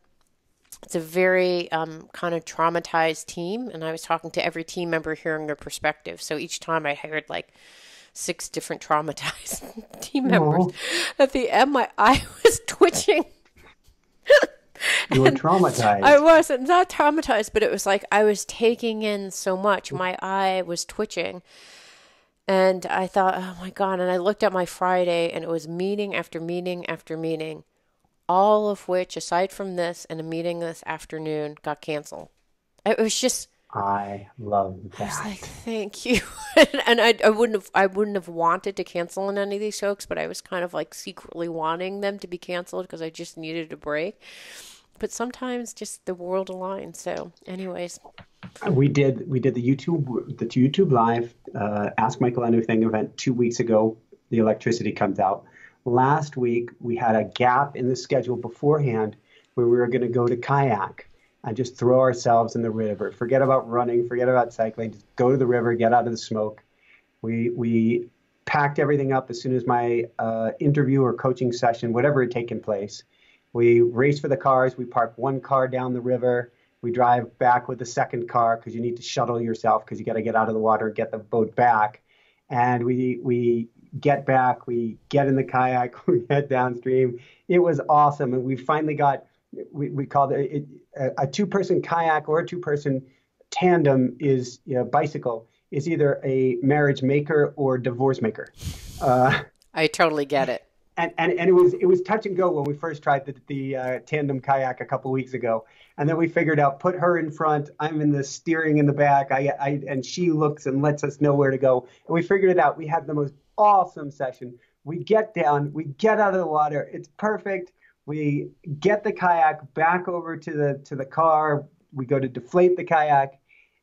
very kind of traumatized team. And I was talking to every team member, hearing their perspective. So each time I heard like 6 different traumatized team members. Oh, At the end, my eye was twitching. you were And I traumatized. wasn't not traumatized, but it was like I was taking in so much. My eye was twitching. And I thought, oh my God. And I looked at my Friday and it was meeting after meeting after meeting, all of which, aside from this and a meeting this afternoon, got canceled. It was just, I love I was that. like, thank you. And I wouldn't have wanted to cancel on any of these folks, but I was kind of like secretly wanting them to be canceled because I just needed a break. But sometimes just the world aligns. So, anyways, We did the YouTube live Ask Michael Anything event 2 weeks ago. The electricity comes out. Last week we had a gap in the schedule beforehand where we were going to go to kayak and just throw ourselves in the river. Forget about running, forget about cycling. Just go to the river, get out of the smoke. We packed everything up as soon as my interview or coaching session, whatever had taken place. We raced for the cars. We parked one car down the river. We drive back with the second car because you need to shuttle yourself because you got to get out of the water and get the boat back. And we get back. We get in the kayak. We head downstream. It was awesome, and we finally got. We called it a two-person kayak or a two-person tandem is bicycle is either a marriage maker or divorce maker. Uh, I totally get it. and it was touch and go when we first tried the tandem kayak a couple weeks ago, and then we figured out put her in front, I'm in the steering in the back, and she looks and lets us know where to go, and we figured it out. We had the most awesome session. We get down, we get out of the water, it's perfect. We get the kayak back over to the car. We go to deflate the kayak,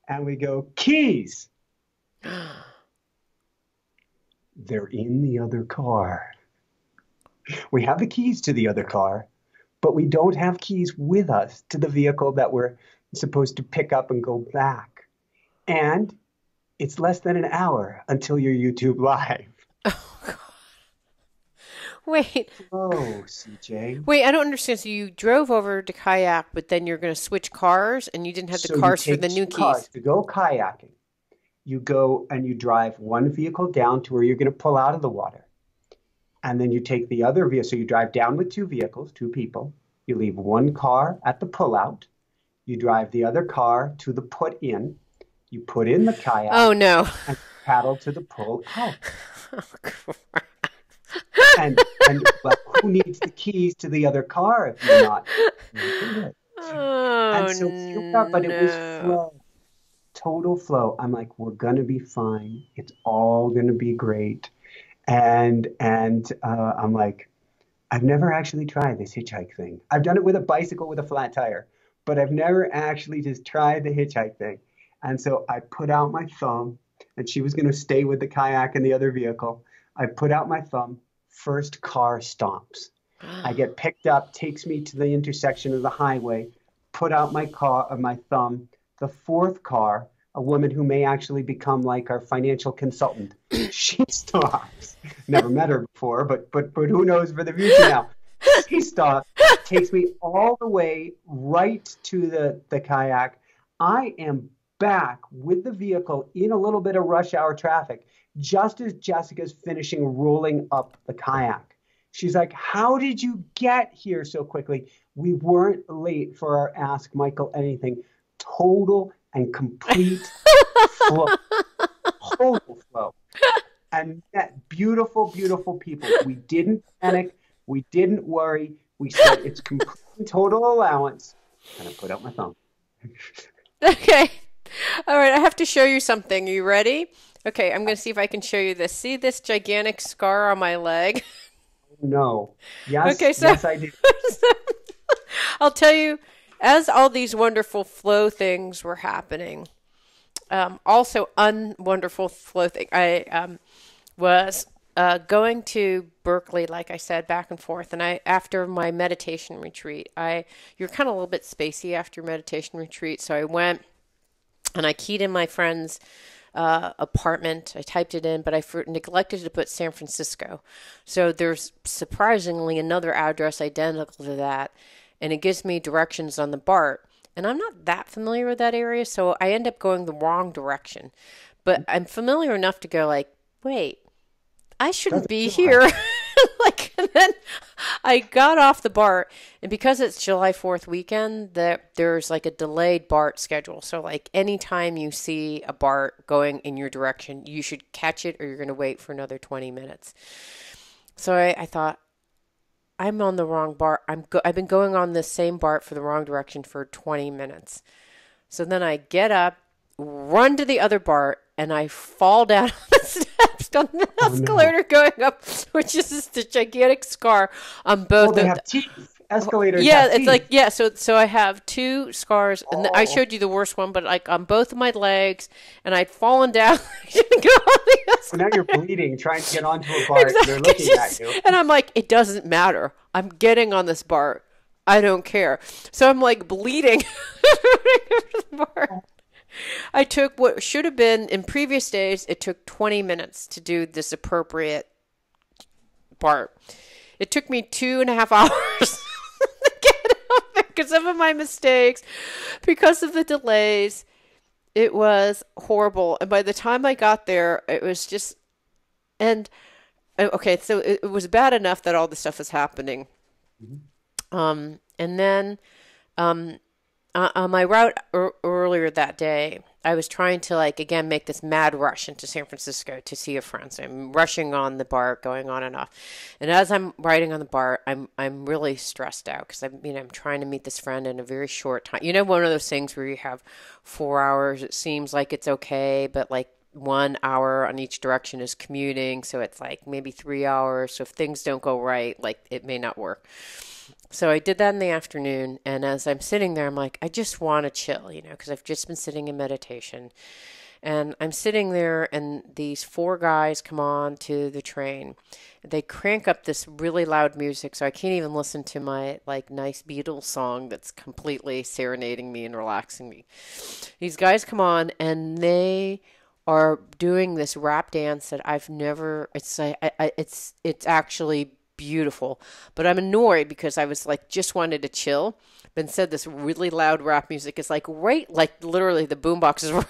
and we go keys. They're in the other car. We have the keys to the other car, but we don't have keys with us to the vehicle that we're supposed to pick up and go back. And it's less than an hour until your YouTube live. Wait, Flow, CJ. wait, I don't understand. So you drove over to kayak, but then you're going to switch cars and you didn't have the So you cars for take the new two cars keys. to go kayaking. You go and you drive one vehicle down to where you're going to pull out of the water. And then you take the other vehicle. So you drive down with two vehicles, two people. You leave one car at the pullout. You drive the other car to the put in. You put in the kayak Oh no. and paddle to the pull out. Oh, And like, who needs the keys to the other car if you're not using it? And oh so here we are, but it was no. flow, total flow. I'm like, we're gonna be fine. It's all gonna be great. And I'm like, I've never actually tried this hitchhike thing. I've done it with a bicycle with a flat tire, but I've never actually just tried the hitchhike thing. And so I put out my thumb, and she was going to stay with the kayak and the other vehicle. I put out my thumb. First car stops. I get picked up, takes me to the intersection of the highway, put out my my thumb. The fourth car, a woman who may actually become like our financial consultant, she stops. Never met her before, but who knows for the future now. She stops, takes me all the way right to the kayak. I am back with the vehicle in a little bit of rush hour traffic, just as Jessica's finishing rolling up the kayak. She's like, "How did you get here so quickly?" We weren't late for our Ask Michael Anything. Total and complete flow. Total flow. And met beautiful, beautiful people. We didn't panic. We didn't worry. We said it's complete and total allowance. And I put out my thumb. Okay. All right, I have to show you something. Are you ready? Okay, I'm going to see if I can show you this. See this gigantic scar on my leg? No. Yes, Okay, so, yes, I did. so I'll tell you, as all these wonderful flow things were happening, also unwonderful flow thing. I was going to Berkeley, like I said, back and forth. And after my meditation retreat, you're kind of a little bit spacey after your meditation retreat. So I went and I keyed in my friend's apartment. I typed it in, but I neglected to put San Francisco. So there's surprisingly another address identical to that. And it gives me directions on the BART. And I'm not that familiar with that area, so I end up going the wrong direction. But I'm familiar enough to go like, wait, I shouldn't Doesn't be feel here. right. Like, and then I got off the BART, and because it's July 4th weekend, there's like a delayed BART schedule. So like anytime you see a BART going in your direction, you should catch it or you're going to wait for another 20 minutes. So I thought, I'm on the wrong BART. I've been going on this same BART for the wrong direction for 20 minutes. So then I get up, run to the other BART, and I fall down the steps on the Oh no. escalator going up, which is just a gigantic scar on Oh, both they of have teeth. Escalators yeah, have it's like teeth. yeah. So I have two scars, and I Oh. showed you the worst one, but like on both of my legs, and I'd fallen down to go on the So now you're escalator. bleeding, trying to get onto a BART. They're Exactly. looking at you. And I'm like, it doesn't matter. I'm getting on this BART. I don't care. So I'm like bleeding. I took what should have been in previous days, it took 20 minutes to do this appropriate BART. It took me 2.5 hours to get up there because of my mistakes, because of the delays. It was horrible. And by the time I got there, it was just, and okay, so it was bad enough that all this stuff was happening. Mhm. And then on my route earlier that day, I was trying to like again make this mad rush into San Francisco to see a friend. So I'm rushing on the BART, going on and off. And as I'm riding on the BART, I'm really stressed out because I'm trying to meet this friend in a very short time. You know, one of those things where you have 4 hours. It seems like it's okay, but like 1 hour on each direction is commuting, so it's like maybe 3 hours. So if things don't go right, like it may not work. So I did that in the afternoon, and as I'm sitting there, I'm like, I just want to chill, because I've just been sitting in meditation. And I'm sitting there, and these four guys come on to the train. They crank up this really loud music, so I can't even listen to my like nice Beatles song that's completely serenading me and relaxing me. These guys come on, and they are doing this rap dance that I've never. It's like it's actually beautiful. But I'm annoyed because I was like, just wanted to chill. But instead, this really loud rap music is like right, like literally the boombox is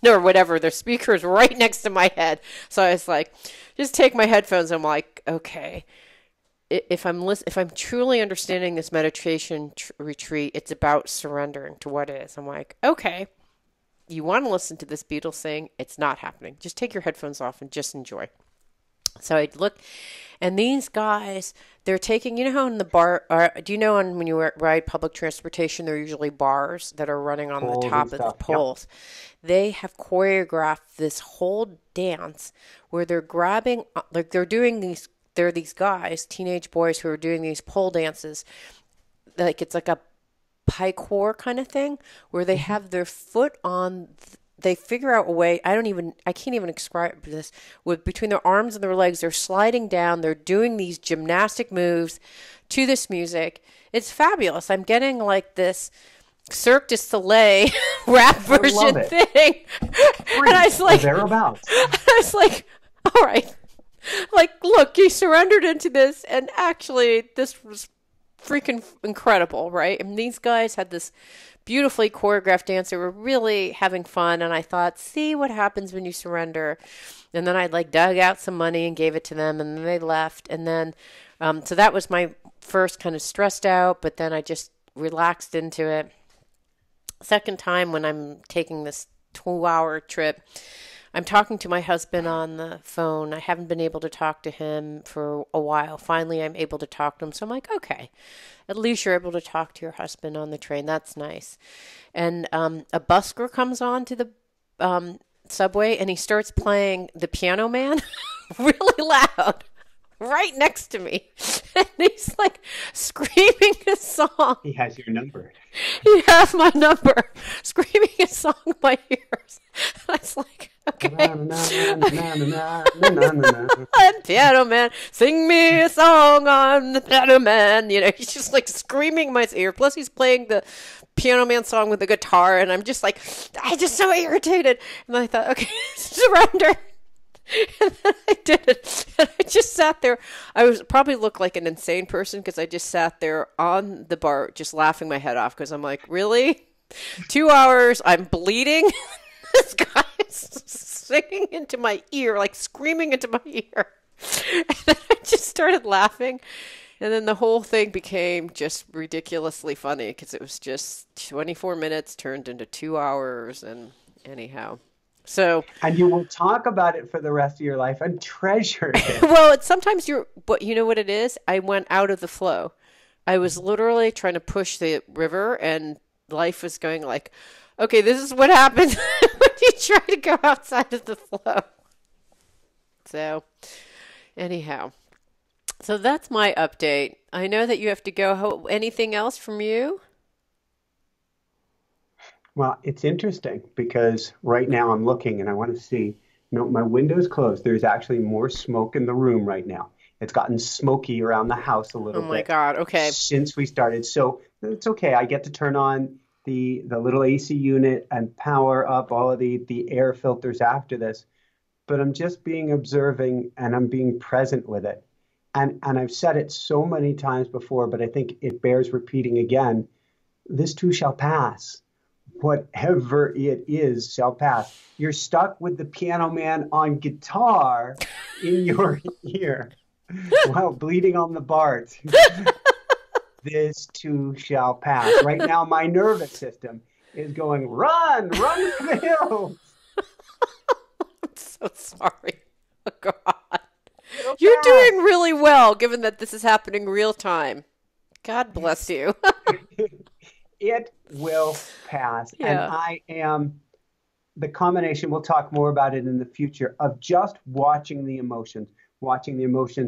or whatever, the speaker's right next to my head. So I was like, just take my headphones. I'm like, okay, if I'm truly understanding this meditation retreat, it's about surrendering to what is. I'm like, okay, you want to listen to this Beatles thing? It's not happening. Just take your headphones off and just enjoy. So I look, and these guys, they're taking, you know how in the bar, do you know when you ride public transportation, there are usually bars that are running on the top of the poles. Yep. They have choreographed this whole dance where they're grabbing, like they're doing these, there are these guys, teenage boys who are doing these pole dances. Like it's like a parkour kind of thing where they have their foot on, they figure out a way, I can't even describe this, with between their arms and their legs, they're sliding down, they're doing these gymnastic moves to this music. It's fabulous. I'm getting like this Cirque du Soleil rap version thing. And I was like, thereabouts. I was like, all right. Like, look, you surrendered into this, and actually this was freaking incredible, right? And these guys had this beautifully choreographed dance. They were really having fun, and I thought, see what happens when you surrender. And then I like dug out some money and gave it to them, and then they left. And then, so that was my first kind of stressed out, but then I just relaxed into it. Second time when I'm taking this 2-hour trip, I'm talking to my husband on the phone. I haven't been able to talk to him for a while. Finally, I'm able to talk to him. So I'm like, okay, at least you're able to talk to your husband on the train. That's nice. And a busker comes on to the subway, and he starts playing The Piano Man really loud right next to me. And he's like screaming a song. He has your number. He has my number. Screaming a song in my ears. I was like, okay. Piano Man, sing me a song on the Piano Man. You know, he's just like screaming in my ear. Plus he's playing the Piano Man song with the guitar, and I'm just like, I'm just so irritated. And I thought, okay, surrender. And then I did it. And I just sat there. I was probably looked like an insane person because I just sat there on the bar just laughing my head off because I'm like, really? 2 hours, I'm bleeding? This guy is singing into my ear, like screaming into my ear. And then I just started laughing. And then the whole thing became just ridiculously funny because it was just 24 minutes turned into 2 hours. And anyhow. So, and you will talk about it for the rest of your life and treasure it. Well, it's sometimes but you know what it is? I went out of the flow. I was literally trying to push the river, and life was going like, okay, this is what happens when you try to go outside of the flow. So, anyhow, so that's my update. I know that you have to go. Anything else from you? Well, it's interesting because right now I'm looking and I want to see, my window's closed. There's actually more smoke in the room right now. It's gotten smoky around the house a little bit. Oh my God. Okay. Since we started. So it's okay. I get to turn on the little AC unit and power up all of the air filters after this. But I'm just being observing and I'm being present with it. And I've said it so many times before, but I think it bears repeating again. This too shall pass. Whatever it is shall pass. You're stuck with the Piano Man on guitar in your ear while bleeding on the BART. This too shall pass. Right now, my nervous system is going, run for the hills. I'm so sorry. Oh, God. You're doing really well, given that this is happening real time. God bless you. It will pass. Yeah. And I am the combination, we'll talk more about it in the future, of just watching the emotions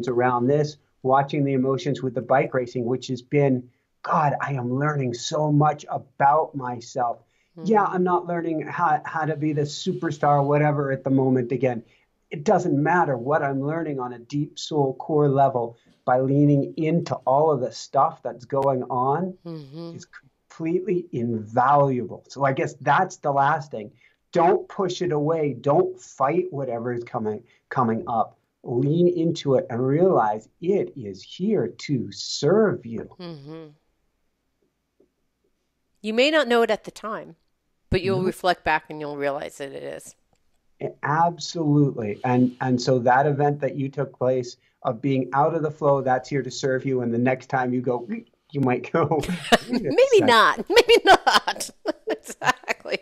around this, watching the emotions with the bike racing, which has been, God, I am learning so much about myself. Mm-hmm. Yeah, I'm not learning how to be the superstar, whatever, at the moment. Again, it doesn't matter what I'm learning on a deep soul core level by leaning into all of the stuff that's going on. Mm-hmm. Is completely invaluable. So I guess that's the last thing. Don't push it away. Don't fight whatever is coming up. lean into it, and realize it is here to serve you. Mm-hmm. You may not know it at the time, but you'll reflect back and you'll realize that it is. Absolutely. And so that event that you took place of being out of the flow, that's here to serve you. And the next time you go, you might go, maybe not. Maybe not. Exactly.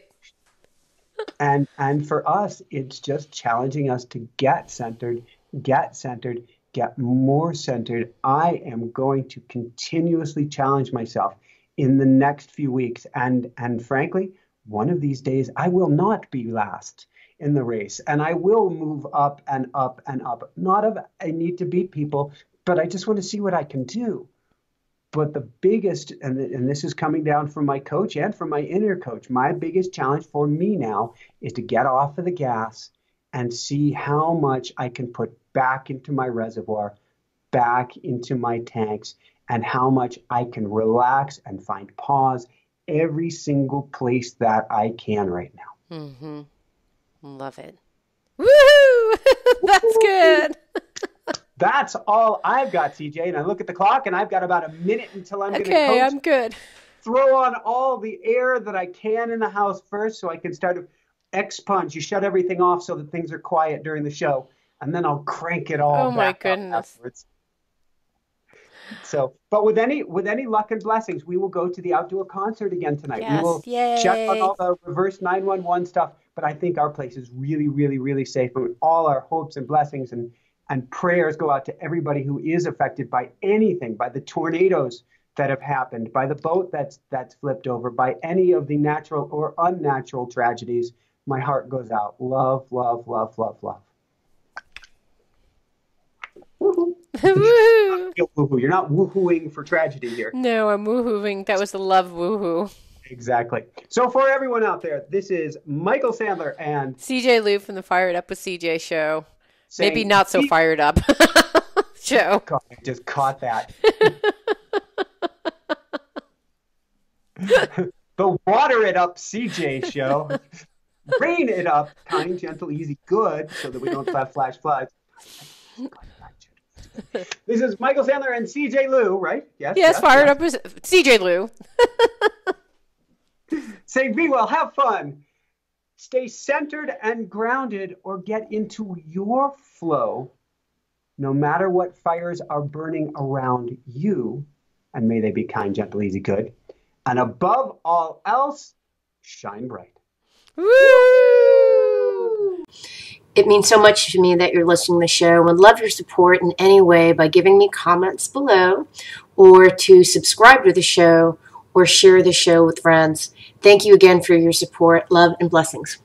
And for us, it's just challenging us to get centered, get more centered. I am going to continuously challenge myself in the next few weeks. And frankly, one of these days, I will not be last in the race, and I will move up and up and up. Not of I need to beat people, but I just want to see what I can do. But the biggest, and this is coming down from my coach and from my inner coach, my biggest challenge for me now is to get off of the gas and see how much I can put back into my reservoir, back into my tanks, and how much I can relax and find pause every single place that I can right now. Mm-hmm. Love it. Woohoo! That's good. That's all I've got, CJ. And I look at the clock, and I've got about a minute until I'm going to Okay, I'm good. Throw on all the air that I can in the house first so I can start to expunge. You shut everything off so that things are quiet during the show, and then I'll crank it all back up afterwards. So, but with any luck and blessings, we will go to the outdoor concert again tonight. Yes, we will check on all the reverse 911 stuff, but I think our place is really, really, really safe. And all our hopes and blessings and prayers go out to everybody who is affected by anything, by the tornadoes that have happened, by the boat that's flipped over, by any of the natural or unnatural tragedies. My heart goes out. Love, love, love, love, love. Woohoo. Woohoo. You're not woohooing for tragedy here. No, I'm woohooing. That was the love woohoo. Exactly. So for everyone out there, this is Michael Sandler and CJ Lou from the Fired Up with CJ show. Maybe not so fired up show. God, I just caught that. The Water It Up CJ show. Rain it up, kind, gentle, easy, good, so that we don't have flash floods. This is Michael Sandler and CJ Lou, right? Yes, Fired Up with CJ Lou. Say, be well, have fun. Stay centered and grounded, or get into your flow, no matter what fires are burning around you. And may they be kind, gentle, easy, good. And above all else, shine bright. Woo! It means so much to me that you're listening to the show. I would love your support in any way by giving me comments below, or to subscribe to the show, or share the show with friends. Thank you again for your support. Love and blessings.